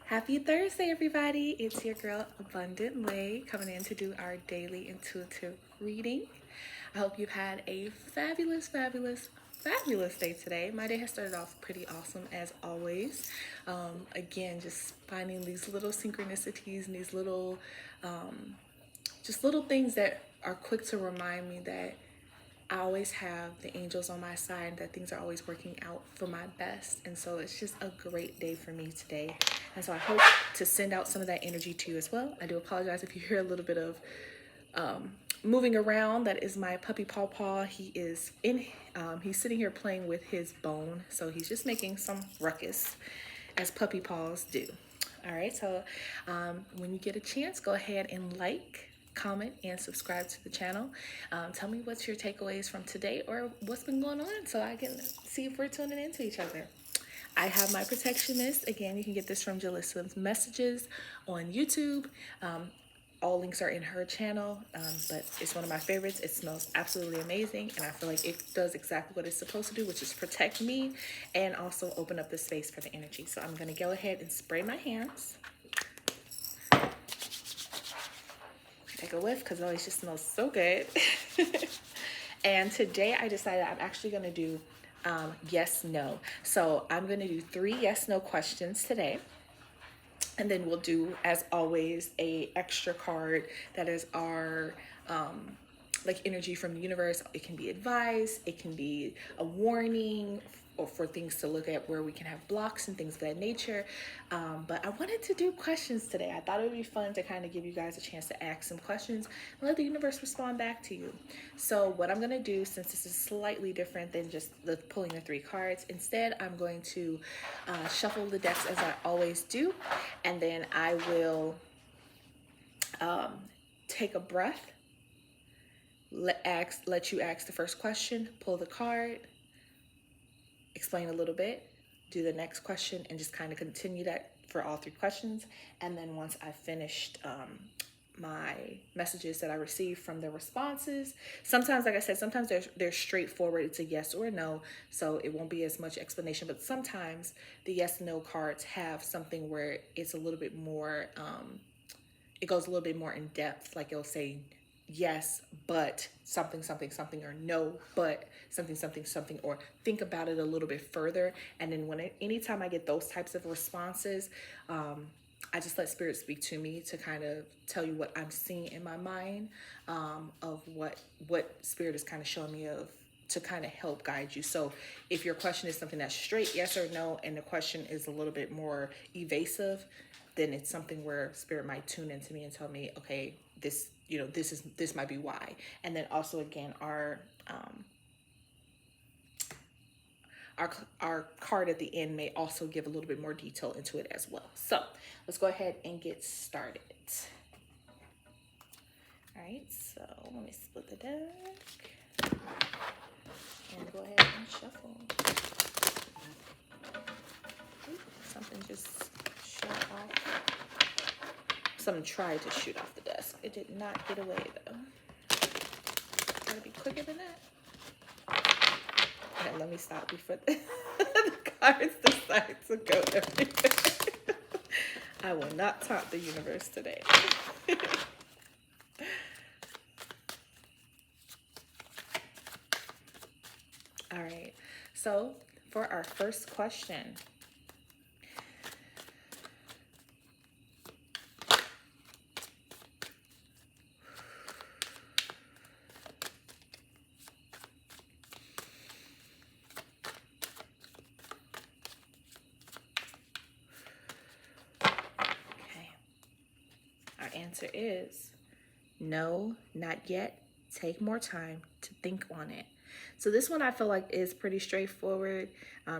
Happy Thursday, everybody. It's your girl, Abundant Lei, coming in to do our daily intuitive reading. I hope you've had a fabulous, fabulous, fabulous day today. My day has started off pretty awesome as always. Again, just finding these little synchronicities and these little, just little things that are quick to remind me that I always have the angels on my side, that things are always working out for my best. And so it's just a great day for me today. And so I hope to send out some of that energy to you as well. I do apologize if you hear a little bit of moving around. That is my puppy Paw Paw. He's sitting here playing with his bone. So he's just making some ruckus, as puppy paws do. All right, so when you get a chance, go ahead and comment, and subscribe to the channel. Tell me what's your takeaways from today or what's been going on so I can see if we're tuning into each other. I have my protectionist. Again, you can get this from Jalissa's messages on YouTube. All links are in her channel, but it's one of my favorites. It smells absolutely amazing, and I feel like it does exactly what it's supposed to do, which is protect me and also open up the space for the energy. So I'm going to go ahead and spray my hands. Take a whiff because it always just smells so good. And today I decided I'm actually going to do yes, no. So I'm going to do 3 yes, no questions today. And then we'll do, as always, a extra card that is our like energy from the universe. It can be advice, it can be a warning, or for things to look at where we can have blocks and things of that nature. But I wanted to do questions today. I thought it would be fun to kind of give you guys a chance to ask some questions and let the universe respond back to you. So what I'm gonna do, since this is slightly different than just pulling the 3 cards, instead I'm going to shuffle the decks as I always do, and then I will take a breath, let you ask the first question, pull the card, explain a little bit, do the next question, and just kind of continue that for all 3 questions. And then once I finished my messages that I received from the responses, sometimes, like I said, sometimes they're straightforward. It's a yes or a no, so it won't be as much explanation. But sometimes the yes and no cards have something where it's a little bit more, it goes a little bit more in depth. Like it'll say yes, but something, something, something, or no, but something, something, something, or think about it a little bit further. And then anytime I get those types of responses, I just let Spirit speak to me to kind of tell you what I'm seeing in my mind, of what Spirit is kind of showing me of, to kind of help guide you. So if your question is something that's straight yes or no, and the question is a little bit more evasive, then it's something where Spirit might tune into me and tell me, okay, this might be why. And then also, again, our card at the end may also give a little bit more detail into it as well. So let's go ahead and get started. All right, so let me split the deck and go ahead and shuffle. Ooh, something just shot off. Something tried to shoot off the desk. It did not get away though. Gotta be quicker than that. Okay, let me stop before the cards decide to go everywhere. I will not taunt the universe today. All right, so for our first question, answer is no, not yet. Take more time to think on it. So this one I feel like is pretty straightforward.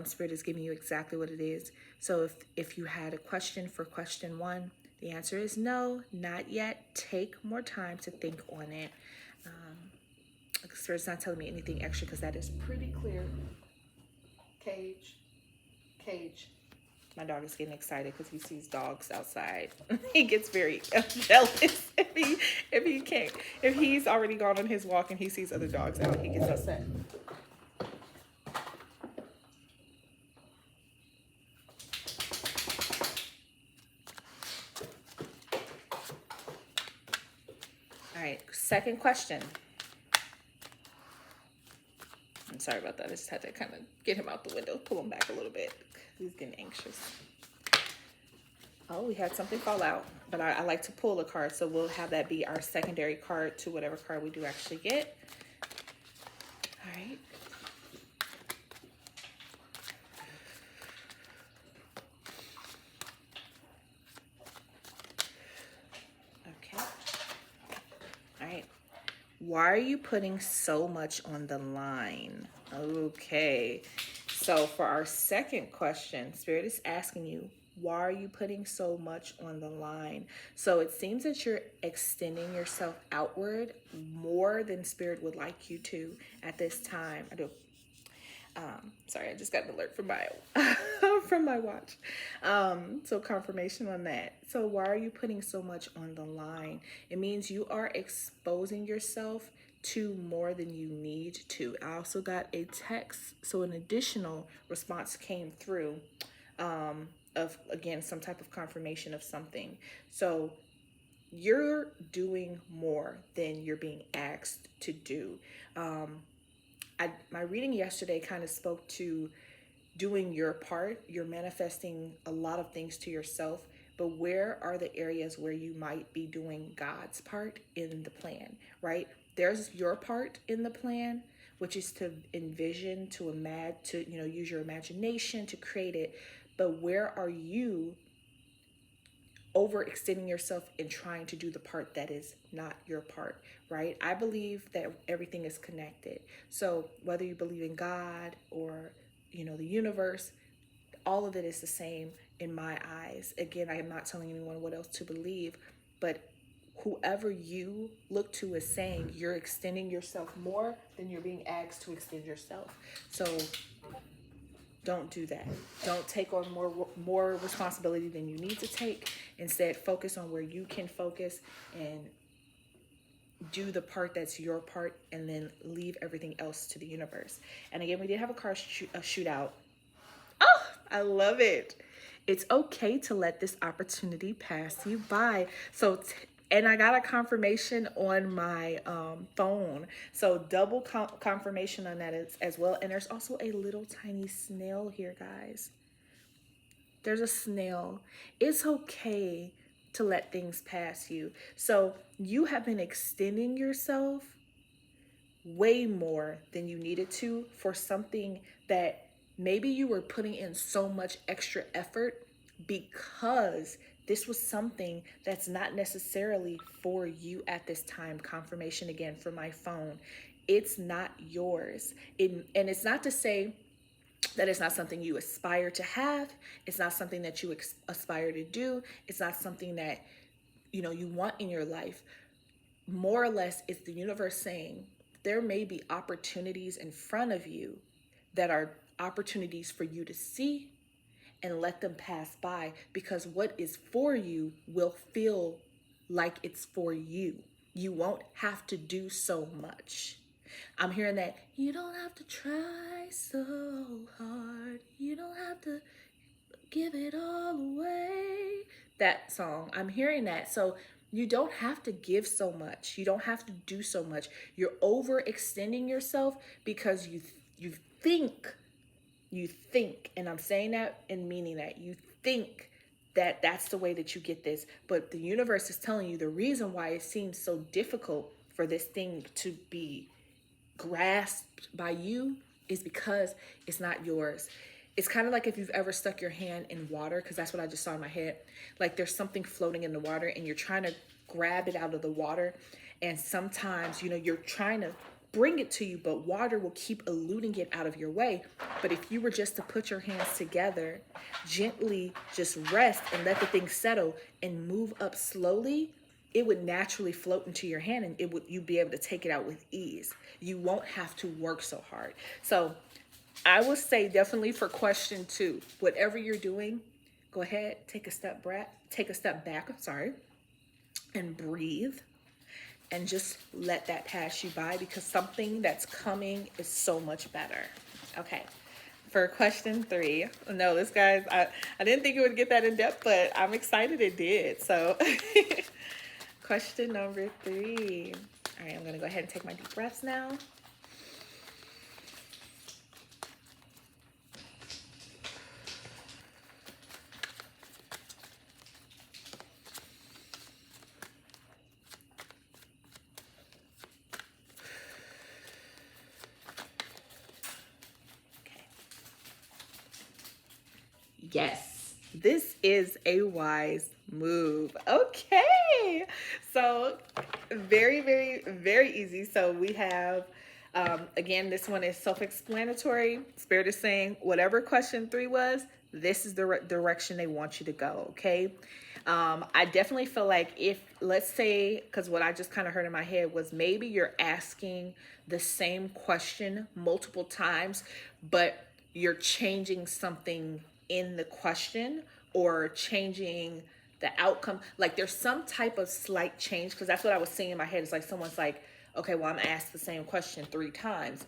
Spirit is giving you exactly what it is. So if you had a question for question 1, the answer is no, not yet. Take more time to think on it. Spirit's not telling me anything extra because that is pretty clear. Cage. My dog is getting excited because he sees dogs outside. He gets very jealous if he's already gone on his walk and he sees other dogs out, he gets upset. Second question. I'm sorry about that. I just had to kind of get him out the window, pull him back a little bit. He's getting anxious. Oh, we had something fall out, but I like to pull a card, so we'll have that be our secondary card to whatever card we do actually get. All right. Okay. All right. Why are you putting so much on the line? Okay. So for our second question, Spirit is asking you, why are you putting so much on the line? So it seems that you're extending yourself outward more than Spirit would like you to at this time. I do. Sorry, I just got an alert from my from my watch. So confirmation on that. So why are you putting so much on the line? It means you are exposing yourself to more than you need to. I also got a text, so an additional response came through of, again, some type of confirmation of something. So you're doing more than you're being asked to do. My reading yesterday kind of spoke to doing your part. You're manifesting a lot of things to yourself, but where are the areas where you might be doing God's part in the plan, right? There's your part in the plan, which is to envision, to imagine, to, use your imagination to create it. But where are you overextending yourself and trying to do the part that is not your part, right? I believe that everything is connected. So whether you believe in God or, the universe, all of it is the same in my eyes. Again, I am not telling anyone what else to believe, but whoever you look to is saying you're extending yourself more than you're being asked to extend yourself. So don't do that. Don't take on more responsibility than you need to take. Instead, focus on where you can focus and do the part that's your part, and then leave everything else to the universe. And again, we did have a car shootout. Oh, I love it. It's okay to let this opportunity pass you by. So, and I got a confirmation on my phone. So double confirmation on that as well. And there's also a little tiny snail here, guys. There's a snail. It's okay to let things pass you. So you have been extending yourself way more than you needed to for something that maybe you were putting in so much extra effort because this was something that's not necessarily for you at this time. Confirmation again from my phone. It's not yours. And it's not to say that it's not something you aspire to have. It's not something that you aspire to do. It's not something that, you want in your life. More or less, it's the universe saying there may be opportunities in front of you that are opportunities for you to see and let them pass by, because what is for you will feel like it's for you. You won't have to do so much. I'm hearing that you don't have to try so hard. You don't have to give it all away. That song, I'm hearing that. So you don't have to give so much. You don't have to do so much. You're overextending yourself because you think, and I'm saying that and meaning that, you think that that's the way that you get this. But the universe is telling you the reason why it seems so difficult for this thing to be grasped by you is because it's not yours. It's kind of like if you've ever stuck your hand in water, because that's what I just saw in my head. Like there's something floating in the water and you're trying to grab it out of the water. And sometimes, you're trying to bring it to you, but water will keep eluding it out of your way. But if you were just to put your hands together, gently just rest and let the thing settle and move up slowly, it would naturally float into your hand, and you'd be able to take it out with ease. You won't have to work so hard. So I would say definitely for question 2, whatever you're doing, go ahead, take a step back, and breathe and just let that pass you by, because something that's coming is so much better. Okay. For question 3, no, this guys, I didn't think it would get that in depth, but I'm excited it did. So question number 3. All right, I'm going to go ahead and take my deep breaths now. Yes, this is a wise move. Okay, so very, very, very easy. So we have, again, this one is self-explanatory. Spirit is saying whatever question 3 was, this is the direction they want you to go. Okay. I definitely feel like if, let's say, because what I just kind of heard in my head was maybe you're asking the same question multiple times, but you're changing something in the question or changing the outcome. Like there's some type of slight change, because that's what I was seeing in my head. It's like someone's like, okay, well, I'm asked the same question 3 times,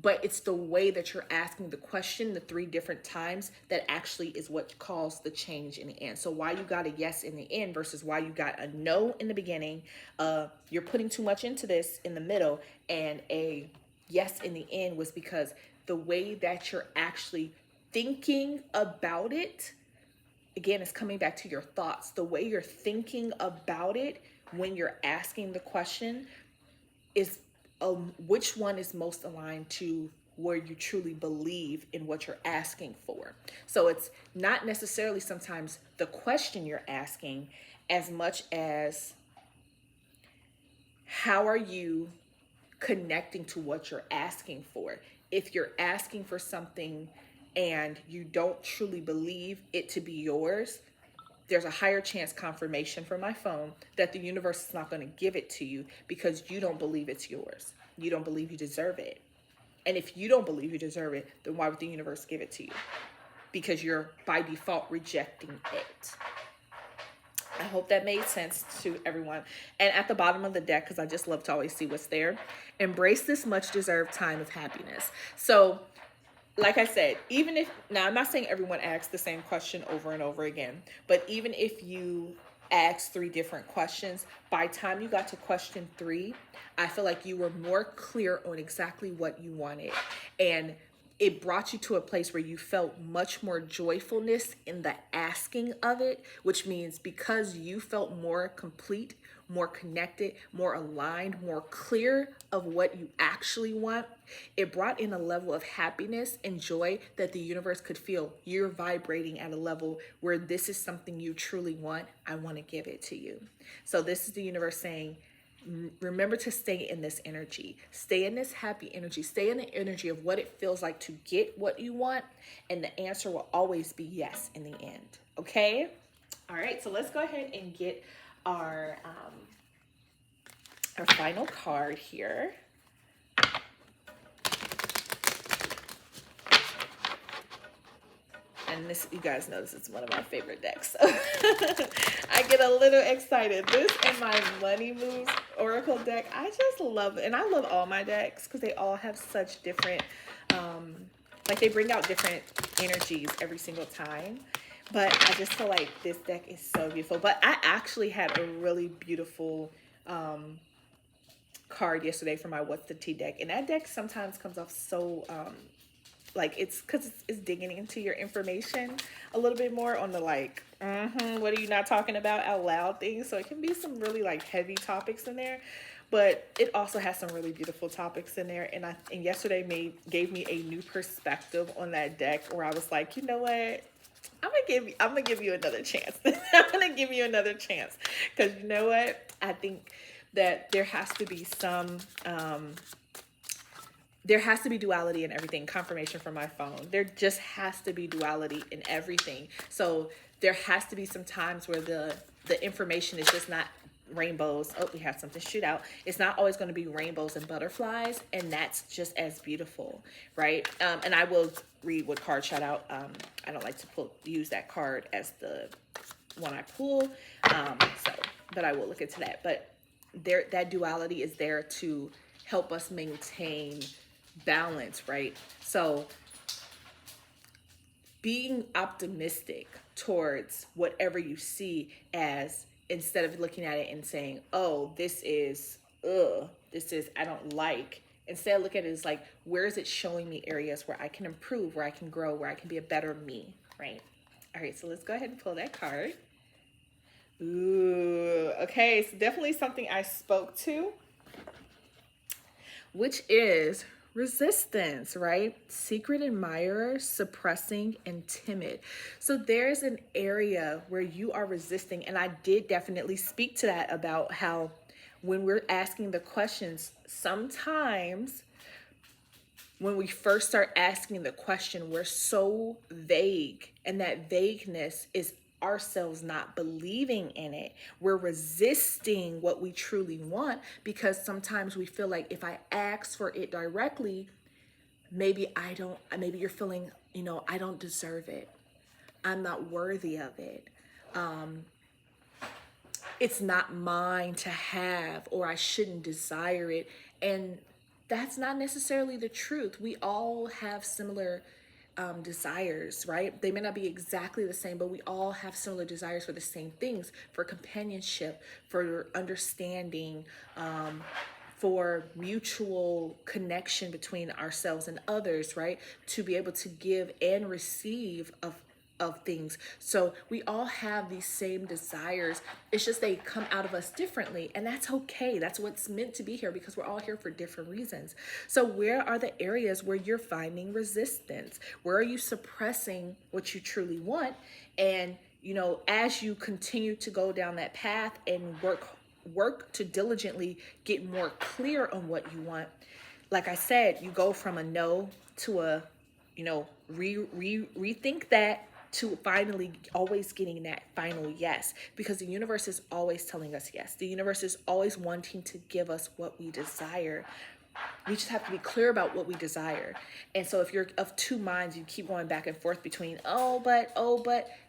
but it's the way that you're asking the question the 3 different times that actually is what caused the change in the end. So why you got a yes in the end versus why you got a no in the beginning, you're putting too much into this in the middle, and a yes in the end was because the way that you're actually thinking about it, again, it's coming back to your thoughts. The way you're thinking about it when you're asking the question is which one is most aligned to where you truly believe in what you're asking for. So it's not necessarily sometimes the question you're asking as much as how are you connecting to what you're asking for. If you're asking for something and you don't truly believe it to be yours, there's a higher chance, confirmation from my phone, that the universe is not going to give it to you because you don't believe it's yours. You don't believe you deserve it. And if you don't believe you deserve it, then why would the universe give it to you? Because you're by default rejecting it. I hope that made sense to everyone. And at the bottom of the deck, because I just love to always see what's there, embrace this much deserved time of happiness. So like I said, even if, now I'm not saying everyone asks the same question over and over again, but even if you asked 3 different questions, by the time you got to question 3, I feel like you were more clear on exactly what you wanted. And it brought you to a place where you felt much more joyfulness in the asking of it, which means because you felt more complete, more connected, more aligned, more clear of what you actually want, it brought in a level of happiness and joy that the universe could feel. You're vibrating at a level where this is something you truly want. I want to give it to you. So this is the universe saying, remember to stay in this energy, stay in this happy energy, stay in the energy of what it feels like to get what you want. And the answer will always be yes in the end. Okay. All right. So let's go ahead and get our final card here. And this, you guys know, this is one of my favorite decks. So I get a little excited. This and my Money Moves Oracle deck, I just love it. And I love all my decks because they all have such different, like they bring out different energies every single time. But I just feel like this deck is so beautiful. But I actually had a really beautiful card yesterday for my What's the Tea deck. And that deck sometimes comes off so... like it's because it's digging into your information a little bit more on the like, what are you not talking about out loud things. So it can be some really like heavy topics in there, but it also has some really beautiful topics in there. And yesterday gave me a new perspective on that deck where I was like, you know what? I'm gonna give you another chance. I'm gonna give you another chance because you know what? I think that there has to be some there has to be duality in everything. Confirmation from my phone. There just has to be duality in everything. So there has to be some times where the information is just not rainbows. Oh, we have something shoot out. It's not always going to be rainbows and butterflies, and that's just as beautiful, right? And I will read what card shot out. I don't like to use that card as the one I pull, but I will look into that. But that duality is there to help us maintain balance, right? So being optimistic towards whatever you see, as instead of looking at it and saying, oh, this is ugh, I don't like. Instead, look at it as like, where is it showing me areas where I can improve, where I can grow, where I can be a better me, right? All right, so let's go ahead and pull that card. Ooh, okay, so definitely something I spoke to, which is resistance, right? Secret admirer, suppressing, and timid. So there's an area where you are resisting, and I did definitely speak to that about how when we're asking the questions, sometimes when we first start asking the question, we're so vague, and that vagueness is ourselves not believing in it. We're resisting what we truly want because sometimes we feel like if I ask for it directly, maybe you're feeling, I don't deserve it. I'm not worthy of it. It's not mine to have, or I shouldn't desire it. And that's not necessarily the truth. We all have similar desires, right? They may not be exactly the same, but we all have similar desires for the same things, for companionship, for understanding, for mutual connection between ourselves and others, right? To be able to give and receive of things. So we all have these same desires. It's just they come out of us differently, and that's okay. That's what's meant to be here, because we're all here for different reasons. So where are the areas where you're finding resistance? Where are you suppressing what you truly want? And as you continue to go down that path and work to diligently get more clear on what you want, like I said, you go from a no to a rethink that, to finally always getting that final yes, because the universe is always telling us yes. The universe is always wanting to give us what we desire. We just have to be clear about what we desire. And so if you're of two minds, you keep going back and forth between, oh, but,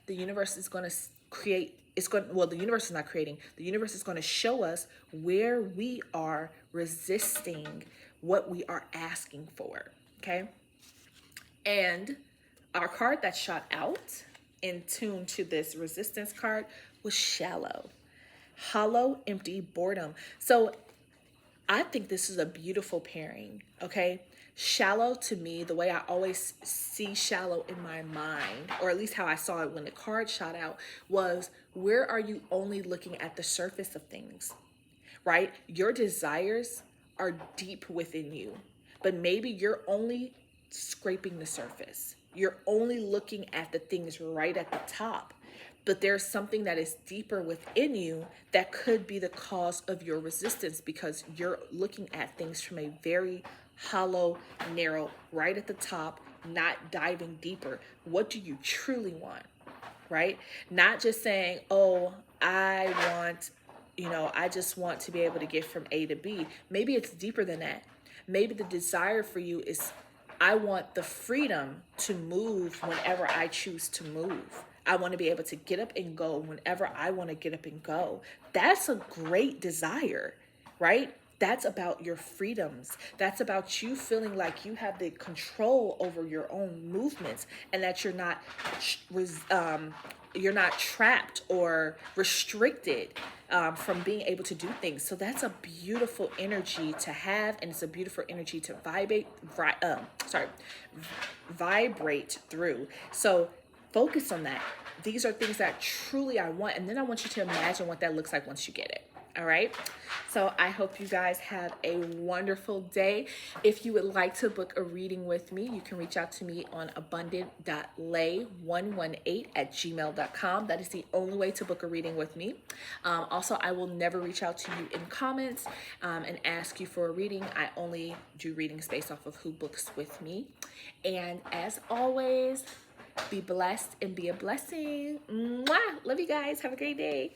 the universe is going to create, the universe is not creating, the universe is going to show us where we are resisting what we are asking for, okay? And our card that shot out in tune to this resistance card was shallow, hollow, empty, boredom. So I think this is a beautiful pairing, okay? Shallow, to me, the way I always see shallow in my mind, or at least how I saw it when the card shot out, was where are you only looking at the surface of things, right? Your desires are deep within you, but maybe you're only scraping the surface. You're only looking at the things right at the top, but there's something that is deeper within you that could be the cause of your resistance, because you're looking at things from a very hollow, narrow, right at the top, not diving deeper. What do you truly want, right? Not just saying, oh, I just want to be able to get from A to B. Maybe it's deeper than that. Maybe the desire for you is, I want the freedom to move whenever I choose to move. I want to be able to get up and go whenever I want to get up and go. That's a great desire, right? That's about your freedoms. That's about you feeling like you have the control over your own movements, and that you're not trapped or restricted from being able to do things. So that's a beautiful energy to have, and it's a beautiful energy to vibrate through. So focus on that. These are things that truly I want, and then I want you to imagine what that looks like once you get it. All right. So I hope you guys have a wonderful day. If you would like to book a reading with me, you can reach out to me on abundant.lay118@gmail.com. That is the only way to book a reading with me. Also, I will never reach out to you in comments and ask you for a reading. I only do readings based off of who books with me. And as always, be blessed and be a blessing. Mwah! Love you guys. Have a great day.